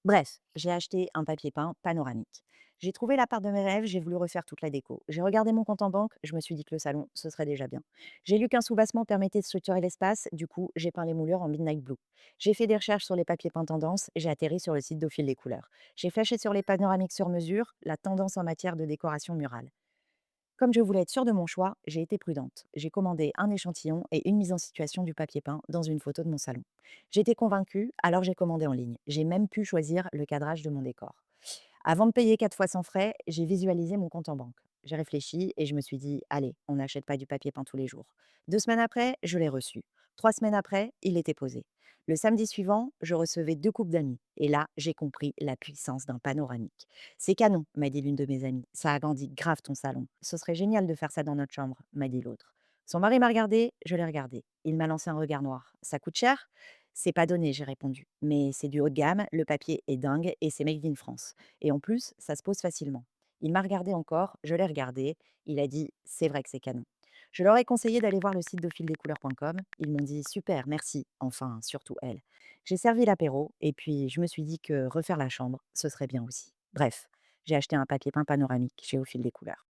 Bref, j'ai acheté un papier peint panoramique. J'ai trouvé la part de mes rêves, j'ai voulu refaire toute la déco. J'ai regardé mon compte en banque, je me suis dit que le salon, ce serait déjà bien. J'ai lu qu'un soubassement permettait de structurer l'espace, du coup, j'ai peint les moulures en midnight blue. J'ai fait des recherches sur les papiers peints tendance, j'ai atterri sur le site d'Au fil des couleurs. J'ai flashé sur les panoramiques sur mesure, la tendance en matière de décoration murale. Comme je voulais être sûre de mon choix, j'ai été prudente. J'ai commandé un échantillon et une mise en situation du papier peint dans une photo de mon salon. J'étais convaincue, alors j'ai commandé en ligne. J'ai même pu choisir le cadrage de mon décor. Avant de payer 4 fois sans frais, j'ai visualisé mon compte en banque. J'ai réfléchi et je me suis dit, allez, on n'achète pas du papier peint tous les jours. 2 semaines après, je l'ai reçu. 3 semaines après, il était posé. Le samedi suivant, je recevais 2 coupes d'amis. Et là, j'ai compris la puissance d'un panoramique. C'est canon, m'a dit l'une de mes amies. Ça agrandit grave ton salon. Ce serait génial de faire ça dans notre chambre, m'a dit l'autre. Son mari m'a regardé, je l'ai regardé. Il m'a lancé un regard noir. Ça coûte cher? C'est pas donné, j'ai répondu. Mais c'est du haut de gamme, le papier est dingue et c'est made in France. Et en plus, ça se pose facilement. Il m'a regardé encore, je l'ai regardé. Il a dit, c'est vrai que c'est canon. Je leur ai conseillé d'aller voir le site d'aufildescouleurs.com. Ils m'ont dit, super, merci. Enfin, surtout elle. J'ai servi l'apéro et puis je me suis dit que refaire la chambre, ce serait bien aussi. Bref, j'ai acheté un papier peint panoramique chez Au fil des couleurs.